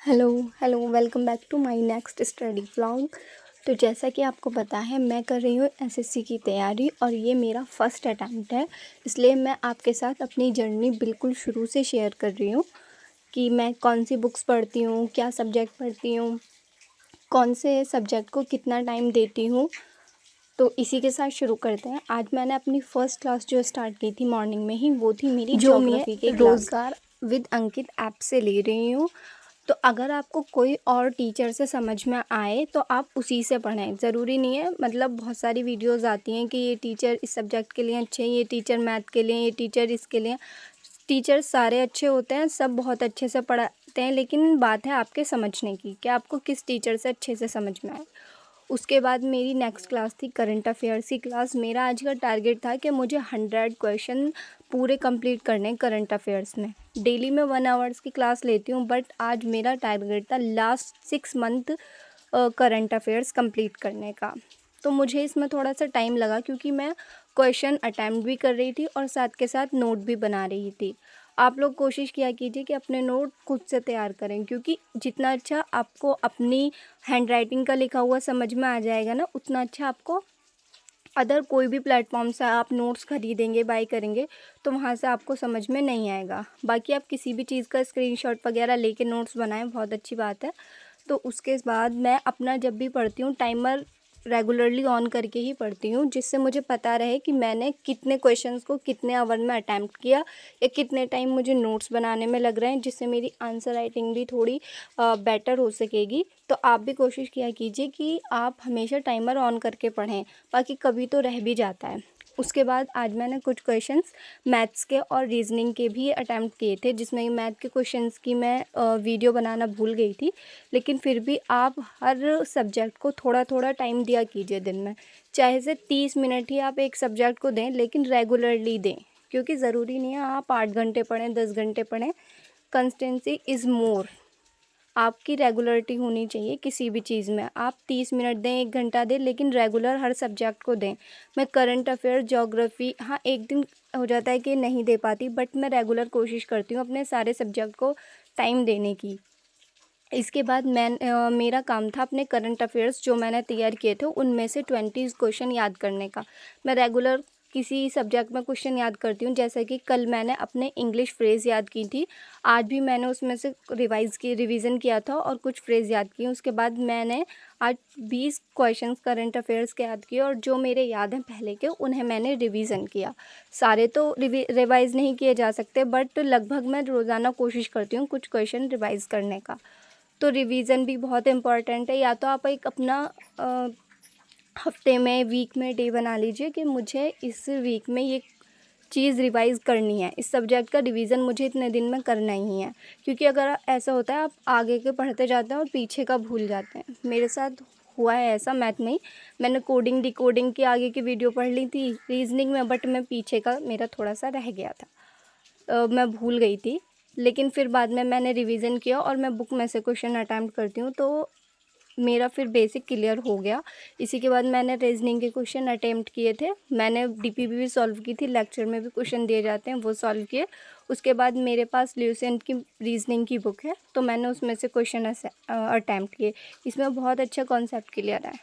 Hello hello welcome back to my next study vlog. तो जैसा कि आपको पता है मैं कर रही हूँ एसएससी की तैयारी और ये मेरा फर्स्ट अटैम्प्ट है, इसलिए मैं आपके साथ अपनी जर्नी बिल्कुल शुरू से शेयर कर रही हूँ कि मैं कौन सी बुक्स पढ़ती हूँ, क्या सब्जेक्ट पढ़ती हूँ, कौन से सब्जेक्ट को कितना टाइम देती हूँ। तो इसी के साथ शुरू करते हैं। आज मैंने अपनी फ़र्स्ट क्लास जो स्टार्ट की थी मॉर्निंग में ही, वो थी मेरी ज्योग्राफी के रोज़गार विद अंकित ऐप से ले रही हूँ। तो अगर आपको कोई और टीचर से समझ में आए तो आप उसी से पढ़ें, ज़रूरी नहीं है। मतलब बहुत सारी वीडियोस आती हैं कि ये टीचर इस सब्जेक्ट के लिए अच्छे हैं, ये टीचर मैथ के लिए, ये टीचर इसके लिए। टीचर सारे अच्छे होते हैं, सब बहुत अच्छे से पढ़ाते हैं, लेकिन बात है आपके समझने की कि आपको किस टीचर से अच्छे से समझ में आए। उसके बाद मेरी नेक्स्ट क्लास थी करंट अफेयर्स की क्लास। मेरा आज का टारगेट था कि मुझे 100 क्वेश्चन पूरे कंप्लीट करने करंट अफेयर्स में। डेली मैं 1 आवर्स की क्लास लेती हूँ, बट आज मेरा टारगेट था last 6 month current affairs complete करने का। तो मुझे इसमें थोड़ा सा टाइम लगा क्योंकि मैं क्वेश्चन अटैम्प्ट भी कर रही थी और साथ के साथ नोट भी बना रही थी। आप लोग कोशिश किया कीजिए कि अपने नोट खुद से तैयार करें, क्योंकि जितना अच्छा आपको अपनी हैंडराइटिंग का लिखा हुआ समझ में आ जाएगा ना, उतना अच्छा आपको अदर कोई भी प्लेटफॉर्म से आप नोट्स खरीदेंगे, बाय करेंगे, तो वहाँ से आपको समझ में नहीं आएगा। बाकी आप किसी भी चीज़ का स्क्रीनशॉट वगैरह लेके नोट्स बनाएं, बहुत अच्छी बात है। तो उसके बाद मैं अपना जब भी पढ़ती हूँ टाइमर रेगुलरली ऑन करके ही पढ़ती हूँ, जिससे मुझे पता रहे कि मैंने कितने क्वेश्चंस को कितने आवर में अटैम्प्ट किया या कितने टाइम मुझे नोट्स बनाने में लग रहे हैं, जिससे मेरी आंसर राइटिंग भी थोड़ी बेटर हो सकेगी। तो आप भी कोशिश किया कीजिए कि आप हमेशा टाइमर ऑन करके पढ़ें, बाकी कभी तो रह भी जाता है। उसके बाद आज मैंने कुछ क्वेश्चंस मैथ्स के और रीजनिंग के भी अटैम्प्ट किए थे, जिसमें मैथ के क्वेश्चंस की मैं वीडियो बनाना भूल गई थी। लेकिन फिर भी आप हर सब्जेक्ट को थोड़ा थोड़ा टाइम दिया कीजिए दिन में, चाहे से 30 मिनट ही आप एक सब्जेक्ट को दें, लेकिन रेगुलरली दें, क्योंकि ज़रूरी नहीं है आप 8 घंटे पढ़ें, 10 घंटे पढ़ें। Consistency is more. आपकी रेगुलरिटी होनी चाहिए किसी भी चीज़ में। आप 30 मिनट दें, 1 घंटा दें, लेकिन रेगुलर हर सब्जेक्ट को दें। मैं करंट अफेयर, ज्योग्राफी, हाँ एक दिन हो जाता है कि नहीं दे पाती, बट मैं रेगुलर कोशिश करती हूँ अपने सारे सब्जेक्ट को टाइम देने की। इसके बाद मेरा काम था अपने करंट अफेयर्स जो मैंने तैयार किए थे उनमें से 20 क्वेश्चन याद करने का। मैं रेगुलर किसी सब्जेक्ट में क्वेश्चन याद करती हूँ, जैसे कि कल मैंने अपने इंग्लिश फ्रेज़ याद की थी, आज भी मैंने उसमें से रिवीज़न किया था और कुछ फ्रेज़ याद किए। उसके बाद मैंने आज 20 क्वेश्चंस करंट अफेयर्स के याद किए और जो मेरे याद हैं पहले के, उन्हें मैंने रिवीज़न किया। सारे तो रिवाइज़ नहीं किए जा सकते, बट लगभग मैं रोज़ाना कोशिश करती हूँ कुछ क्वेश्चन रिवाइज़ करने का। तो रिवीजन भी बहुत इम्पॉर्टेंट है। या तो आप एक अपना हफ्ते में, वीक में डे बना लीजिए कि मुझे इस वीक में ये चीज़ रिवाइज़ करनी है, इस सब्जेक्ट का रिवीजन मुझे इतने दिन में करना ही है। क्योंकि अगर ऐसा होता है आप आगे के पढ़ते जाते हैं और पीछे का भूल जाते हैं। मेरे साथ हुआ है ऐसा मैथ में ही। मैंने कोडिंग डिकोडिंग की आगे की वीडियो पढ़ ली थी रीजनिंग में, बट मैं पीछे का मेरा थोड़ा सा रह गया था, मैं भूल गई थी। लेकिन फिर बाद में मैंने रिवीजन किया और मैं बुक में से क्वेश्चन अटैम्प्ट करती हूँ, तो मेरा फिर बेसिक क्लियर हो गया। इसी के बाद मैंने रीजनिंग के क्वेश्चन अटैम्प्ट किए थे, मैंने डीपीबी भी सॉल्व की थी, लेक्चर में भी क्वेश्चन दिए जाते हैं वो सॉल्व किए। उसके बाद मेरे पास ल्यूसेंट की रीजनिंग की बुक है, तो मैंने उसमें से क्वेश्चन अटैम्प्ट किए। इसमें बहुत अच्छा कॉन्सेप्ट क्लियर है।